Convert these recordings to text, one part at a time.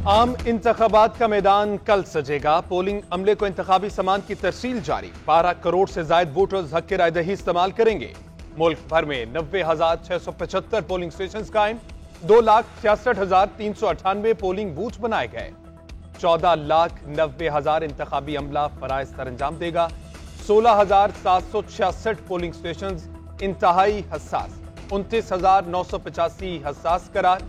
عام انتخابات کا میدان کل سجेगा। پولنگ عملے کو انتخابی سامان کی ترسیل جاری۔ 12 کروڑ سے زائد ووٹرز حق رائے دہی استعمال کریں گے۔ ملک بھر میں 90,675 پولنگ سٹیشنز قائم، 2,66,398 پولنگ بوتھ بنائے گئے۔ 14,90,000 انتخابی عملہ فرائض سر انجام دے گا۔ 16,766 پولنگ سٹیشنز انتہائی حساس، 29,985 حساس قرار۔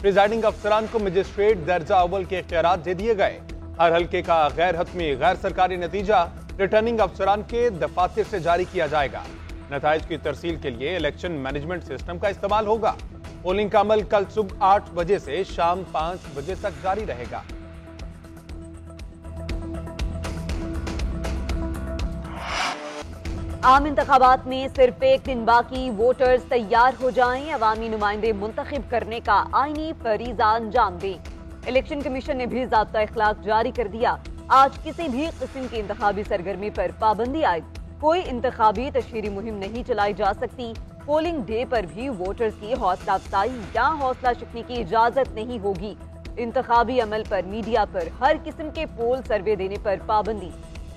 پریزائڈنگ افسران کو مجسٹریٹ درجہ اول کے اختیارات دے دیے گئے۔ ہر حلقے کا غیر حتمی غیر سرکاری نتیجہ ریٹرننگ افسران کے دفاتر سے جاری کیا جائے گا۔ نتائج کی ترسیل کے لیے الیکشن مینجمنٹ سسٹم کا استعمال ہوگا۔ پولنگ کا عمل کل صبح 8 بجے سے شام 5 بجے تک جاری رہے گا۔ عام انتخابات میں صرف ایک دن باقی، ووٹرز تیار ہو جائیں، عوامی نمائندے منتخب کرنے کا آئینی فریضہ انجام دیں۔ الیکشن کمیشن نے بھی ضابطہ اخلاق جاری کر دیا۔ آج کسی بھی قسم کی انتخابی سرگرمی پر پابندی عائد، کوئی انتخابی تشہیری مہم نہیں چلائی جا سکتی۔ پولنگ ڈے پر بھی ووٹرز کی حوصلہ افزائی یا حوصلہ شکنی کی اجازت نہیں ہوگی۔ انتخابی عمل پر میڈیا پر ہر قسم کے پول سروے دینے پر پابندی۔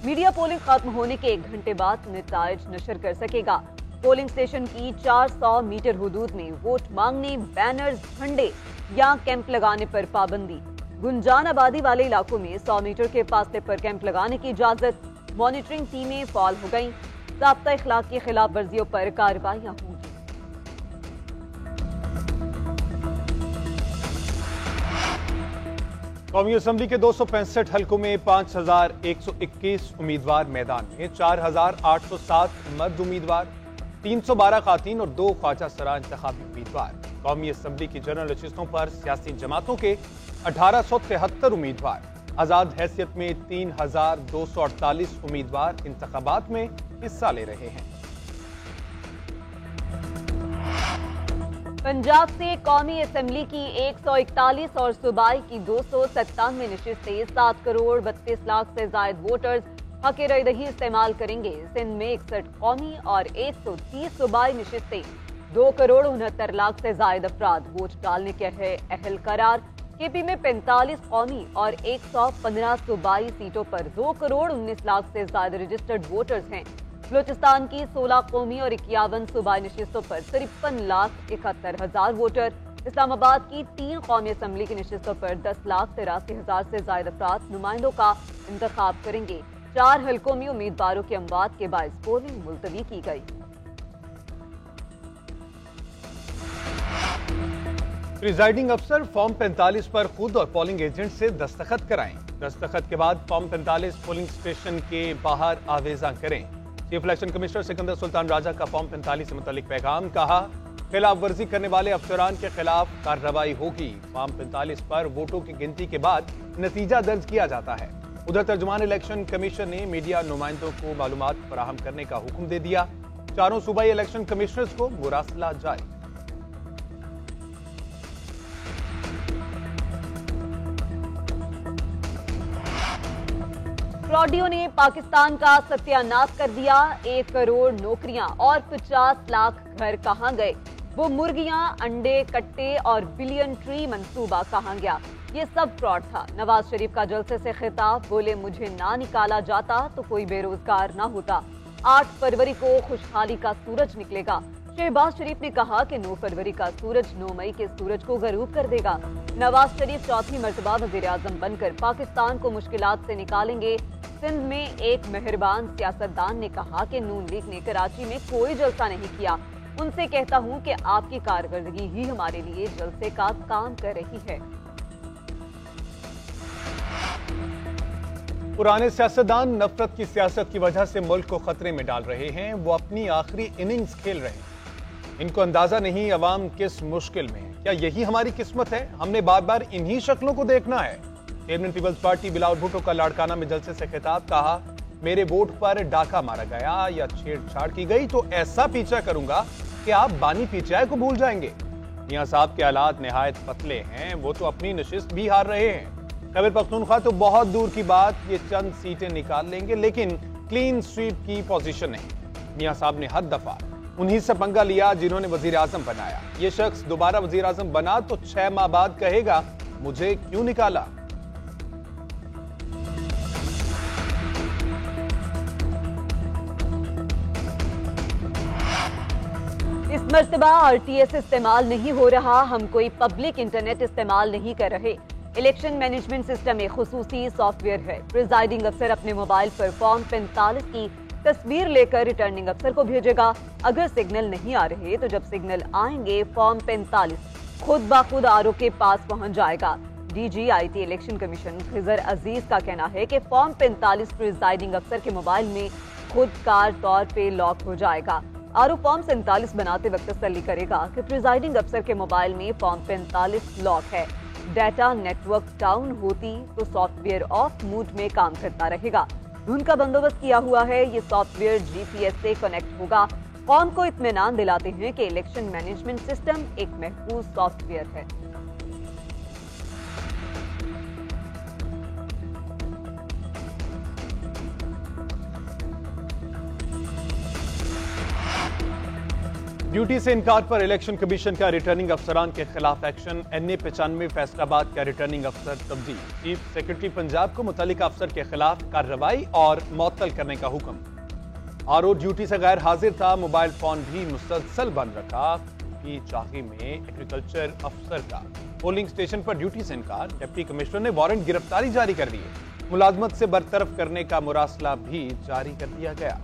میڈیا پولنگ ختم ہونے کے 1 گھنٹے بعد نتائج نشر کر سکے گا۔ پولنگ سٹیشن کی 400 میٹر حدود میں ووٹ مانگنے، بینرز، جھنڈے یا کیمپ لگانے پر پابندی۔ گنجان آبادی والے علاقوں میں 100 میٹر کے فاصلے پر کیمپ لگانے کی اجازت۔ مانیٹرنگ ٹیمیں فعال ہو گئیں۔ ضابطہ اخلاق کی خلاف ورزیوں پر کارروائیاں ہوں گی۔ قومی اسمبلی کے 265 حلقوں میں 5,121 امیدوار میدان میں، 4,807 مرد امیدوار، 312 خواتین اور 2 خواجہ سرا انتخابی امیدوار۔ قومی اسمبلی کی جنرل نشستوں پر سیاسی جماعتوں کے 1,873 امیدوار۔ آزاد حیثیت میں 3,248 امیدوار انتخابات میں حصہ لے رہے ہیں۔ پنجاب سے قومی اسمبلی کی 141 اور صوبائی کی 297 نشستیں، 7 کروڑ 32 لاکھ سے زائد ووٹرز حق رائے دہی استعمال کریں گے۔ سندھ میں 61 قومی اور 130 صوبائی نشستیں، 2 کروڑ 69 لاکھ سے زائد افراد ووٹ ڈالنے کے اہل قرار۔ کے پی میں 45 قومی اور 115 صوبائی سیٹوں پر 2 کروڑ 19 لاکھ سے زائد رجسٹرڈ ووٹرز ہیں۔ بلوچستان کی 16 قومی اور 51 صوبائی نشستوں پر 53,71,000 ووٹر۔ اسلام آباد کی 3 قومی اسمبلی کی نشستوں پر 10,83,000 سے زائد افراد نمائندوں کا انتخاب کریں گے۔ 4 حلقوں میں امیدواروں کی اموات کے باعث پولنگ ملتوی کی گئی۔ پریزائڈنگ افسر فارم 45 پر خود اور پولنگ ایجنٹ سے دستخط کرائیں۔ دستخط کے بعد فارم 45 پولنگ سٹیشن کے باہر آویزاں کریں۔ چیف الیکشن کمشنر سکندر سلطان راجہ کا فارم 45 سے متعلق پیغام، کہا خلاف ورزی کرنے والے افسران کے خلاف کارروائی ہوگی۔ فارم 45 پر ووٹوں کی گنتی کے بعد نتیجہ درج کیا جاتا ہے۔ ادھر ترجمان الیکشن کمیشن نے میڈیا نمائندوں کو معلومات فراہم کرنے کا حکم دے دیا۔ 4 صوبائی الیکشن کمشنرز کو مراسلہ جاری۔ فراڈیوں نے پاکستان کا ستیہ ناش کر دیا۔ 1 کروڑ نوکریاں اور 50 لاکھ گھر کہاں گئے؟ وہ مرغیاں، انڈے، کٹے اور بلین ٹری منصوبہ کہاں گیا؟ یہ سب فراڈ تھا۔ نواز شریف کا جلسے سے خطاب، بولے مجھے نہ نکالا جاتا تو کوئی بے روزگار نہ ہوتا۔ 8 فروری کو خوشحالی کا سورج نکلے گا۔ شہباز شریف نے کہا کہ 9 فروری کا سورج 9 مئی کے سورج کو غروب کر دے گا۔ نواز شریف 4تھی مرتبہ وزیر اعظم بن کر پاکستان کو مشکلات سے نکالیں گے۔ سندھ میں ایک مہربان سیاستدان نے کہا کہ نون لیگ نے کراچی میں کوئی جلسہ نہیں کیا۔ ان سے کہتا ہوں کہ آپ کی کارکردگی ہی ہمارے لیے جلسے کا کام کر رہی ہے۔ پرانے سیاستدان نفرت کی سیاست کی وجہ سے ملک کو خطرے میں ڈال رہے ہیں۔ وہ اپنی آخری اننگز کھیل رہے ہیں۔ ان کو اندازہ نہیں عوام کس مشکل میں ہے۔ کیا یہی ہماری قسمت ہے؟ ہم نے بار بار انہی شکلوں کو دیکھنا ہے۔ چیئرمین پیپلز پارٹی بلاول بھٹو کا لاڑکانہ میں جلسے سے خطاب، کہا میرے ووٹ پر ڈاکہ مارا گیا یا چھیڑ چھاڑ کی گئی تو ایسا پیچھا کروں گا کہ آپ بانی پیچھائے کو بھول جائیں گے۔ میاں صاحب کے حالات نہایت پتلے ہیں، وہ تو اپنی نشست بھی ہار رہے ہیں۔ خیبر پختونخوا تو بہت دور کی بات، یہ چند سیٹیں نکال لیں گے لیکن کلین سویپ کی پوزیشن نہیں۔ میاں صاحب نے ہر دفعہ انہی سے پنگا لیا جنہوں نے وزیر اعظم بنایا۔ یہ شخص دوبارہ وزیر اعظم بنا تو 6 ماہ بعد کہے گا مجھے کیوں نکالا۔ इस मर्तबा RTS इस्तेमाल नहीं हो रहा, हम कोई पब्लिक इंटरनेट इस्तेमाल नहीं कर रहे। इलेक्शन मैनेजमेंट सिस्टम एक खुसूसी सॉफ्टवेयर है। प्रिजाइडिंग अफसर अपने मोबाइल पर फॉर्म 45 की तस्वीर लेकर रिटर्निंग अफसर को भेजेगा। अगर सिग्नल नहीं आ रहे तो जब सिग्नल आएंगे फॉर्म 45 खुद ब खुद RO के पास पहुंच जाएगा। DG IT election commission Khizar Aziz का कहना है कि फॉर्म 45 प्रिजाइडिंग अफसर के मोबाइल में खुद कार तौर पे लॉक हो जाएगा। RO फॉर्म 47 बनाते वक्त तसल्ली करेगा कि प्रिजाइडिंग अफसर के मोबाइल में फॉर्म 45 लॉक है। डाटा नेटवर्क डाउन होती तो सॉफ्टवेयर ऑफ मोड में काम करता रहेगा। धुन का बंदोबस्त किया हुआ है, ये सॉफ्टवेयर GPS से कनेक्ट होगा। कौम को इत्मीनान दिलाते हैं कि इलेक्शन मैनेजमेंट सिस्टम एक महफूज सॉफ्टवेयर है। ड्यूटी से इनकार पर इलेक्शन कमीशन का रिटर्निंग अफसरान के खिलाफ एक्शन। NA 95 फैसलाबाद का रिटर्निंग अफसर तब्दील। चीफ सेक्रेटरी पंजाब को मुतल्लिका अफसर के खिलाफ कार्रवाई और मुअत्तल करने का हुक्म। RO ड्यूटी से गैर हाजिर था, मोबाइल फोन भी मुसलसल बंद रखा। की चाही में एग्रीकल्चर अफसर का पोलिंग स्टेशन पर ड्यूटी से इनकार। डिप्टी कमिश्नर ने वारंट गिरफ्तारी जारी कर दी है। मुलाजमत से बरतरफ करने का मुरासला भी जारी कर दिया गया।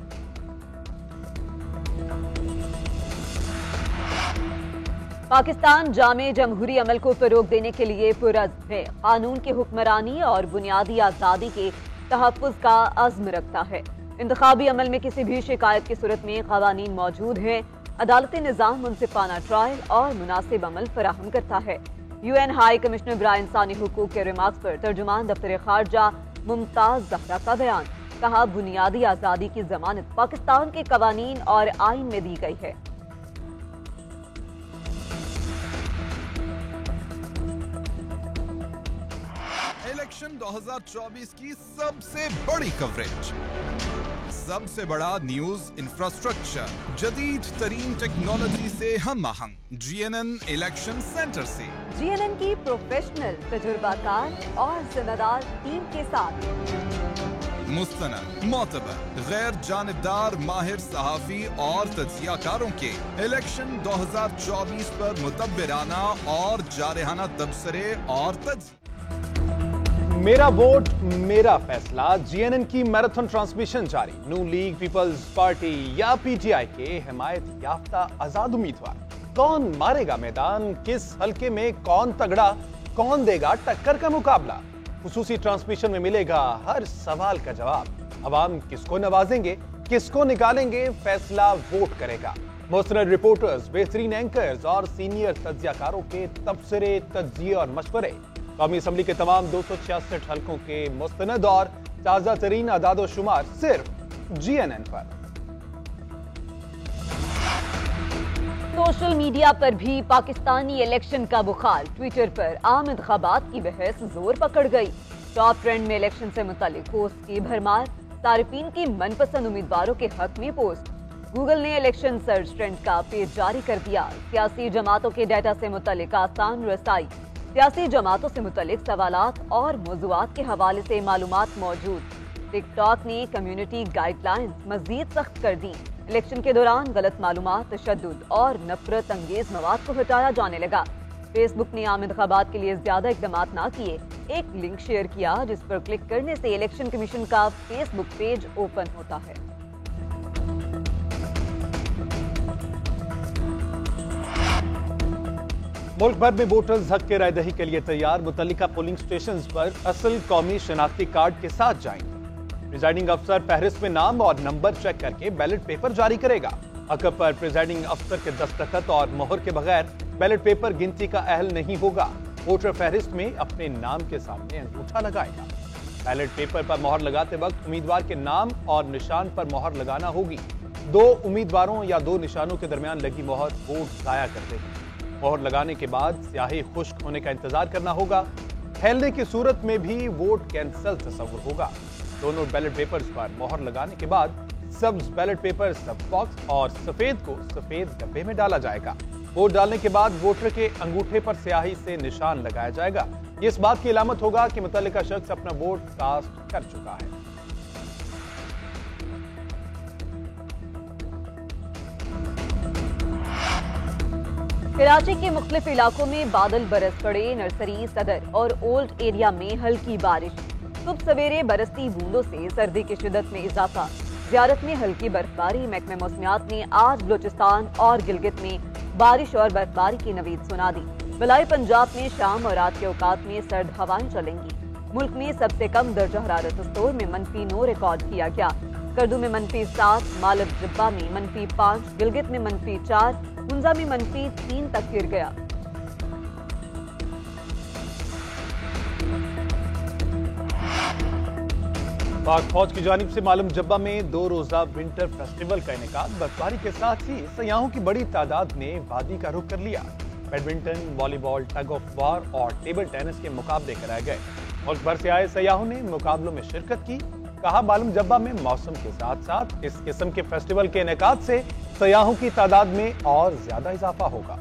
पाकिस्तान जामे जमहूरी अमल को फरोग देने के लिए पुरअज़्म है। कानून की हुक्मरानी और बुनियादी आज़ादी के तहफ़्फ़ुज़ का अज़्म रखता है। इंतखाबी अमल में किसी भी शिकायत की सूरत में क़वानीन मौजूद हैं। अदालती निज़ाम मुनसिफ़ाना ट्रायल और मुनासिब अमल फराहम करता है। UN हाई कमिश्नर बराए इंसानी हुकूक के रिमार्क्स पर तर्जुमान दफ्तर खारजा मुमताज़ ज़हरा का बयान। कहा, बुनियादी आज़ादी की ज़मानत पाकिस्तान के क़वानीन और आइन में दी गई है। इलेक्शन 2024 की सबसे बड़ी कवरेज, सबसे बड़ा न्यूज इंफ्रास्ट्रक्चर, जदीद तरीन टेक्नोलॉजी से हम आहंग GNN इलेक्शन सेंटर से। GNN की प्रोफेशनल, तजुर्बाकार और जिम्मेदार टीम के साथ मुस्तनद, मोतबर, गैर जानिबदार, माहिर सहाफी और तज्जियाकारों के इलेक्शन 2024 पर मुतब्बिराना और जारहाना तबसरे और मेरा वोट मेरा फैसला। GNN की मैराथन ट्रांसमिशन जारी। नून लीग, पीपल्स पार्टी या PTI के हिमायत याफ्ता आजाद उम्मीदवार। कौन मारेगा मैदान, किस हल्के में कौन तगड़ा, कौन देगा टक्कर का मुकाबला। खुसूसी ट्रांसमिशन में मिलेगा हर सवाल का जवाब। अवाम किसको नवाजेंगे, किसको निकालेंगे, फैसला वोट करेगा। मुस्तनद रिपोर्टर्स, बेहतरीन एंकर्स और सीनियर तज्जियाकारों के तबसरे, तज्जिए और मशवरे। कौमी असम्बली के तमाम 266 हल्कों के मुस्तनद और ताज़ा तरीन आदाद व शुमार सिर्फ GNN पर। सोशल मीडिया पर भी पाकिस्तानी इलेक्शन का बुखार। ट्विटर पर आम इंतखाबात की बहस जोर पकड़ गई। टॉप ट्रेंड में इलेक्शन से मुतालिक पोस्ट की भरमार। सारिफीन की मनपसंद उम्मीदवारों के हक में पोस्ट। गूगल ने इलेक्शन सर्च ट्रेंड का पेज जारी कर दिया। सियासी जमातों के डाटा से मुतालिक आसान रसाई। सियासी जमातों से मुतालिक सवालात और मौज़ूआत के हवाले से मालूमात मौजूद। टिकटॉक ने कम्युनिटी गाइडलाइंस मजीद सख्त कर दी। इलेक्शन के दौरान गलत मालूमात, तशद्दुद और नफरत अंगेज मवाद को हटाया जाने लगा। फेसबुक ने आम इंतखाबात के लिए ज्यादा इकदामात ना किए। एक लिंक शेयर किया जिस पर क्लिक करने से इलेक्शन कमीशन का फेसबुक पेज ओपन होता है। मुल्क भर में वोटर्स हक के राय दही के लिए तैयार। मुतल्लिका पोलिंग स्टेशन पर असल कौमी शनाख्ती कार्ड के साथ जाएंगे। प्रिजाइडिंग अफसर फहरिस्त में नाम और नंबर चेक करके बैलेट पेपर जारी करेगा। अकब पर प्रिजाइडिंग अफसर के दस्तखत और मोहर के बगैर बैलेट पेपर गिनती का अहल नहीं होगा। वोटर फहरिस्त में अपने नाम के सामने अंगूठा लगाएगा। बैलेट पेपर पर मोहर लगाते वक्त उम्मीदवार के नाम और निशान पर मोहर लगाना होगी। दो उम्मीदवारों या दो निशानों के दरमियान लगी मोहर वोट जाया कर देगी। मोहर लगाने के बाद स्याही खुश्क होने का इंतजार करना होगा। फैलने की सूरत में भी वोट कैंसल तस्वुर होगा। दोनों बैलेट पेपर्स पर मोहर लगाने के बाद सब्ज बैलेट पेपर सब बॉक्स और सफेद को सफेद डब्बे में डाला जाएगा। वोट डालने के बाद वोटर के अंगूठे पर स्याही से निशान लगाया जाएगा। ये इस बात की अलामत होगा कि मुतल्लिका शख्स अपना वोट कास्ट कर चुका है। कराची के मुख्तलिफ इलाकों में बादल बरस पड़े। नर्सरी, सदर और ओल्ड एरिया में हल्की बारिश। सुबह सवेरे बरसती बूंदों से सर्दी की शिद्दत में इजाफा। ज़ियारत में हल्की बर्फबारी। महकमे मौसमियात ने आज बलूचिस्तान और गिलगित में बारिश और बर्फबारी की नवीद सुना दी। बलाई पंजाब में शाम और रात के औकात में सर्द हवाएं चलेंगी। मुल्क में सबसे कम दर्जा हरारत स्टोर में -9 रिकॉर्ड किया गया। करदू में -7, मालब जिब्बा में -5, गिलगित में -4, हुंजा में -3 तक गिर गया। पाक फौज की जानिब से मालूम जब्बा में 2 रोजा विंटर फेस्टिवल का इनेकाद। बर्फबारी के साथ ही सयाहों की बड़ी तादाद ने वादी का रुख कर लिया। Badminton, volleyball, tug of war और टेबल टेनिस के मुकाबले कराए गए। मुल्क भर से आए सयाहों ने मुकाबलों में शिरकत की। कहा, मालूम जब्बा में मौसम के साथ साथ इस किस्म के फेस्टिवल के इनेकाद से सयाहों की तादाद में और ज्यादा इजाफा होगा।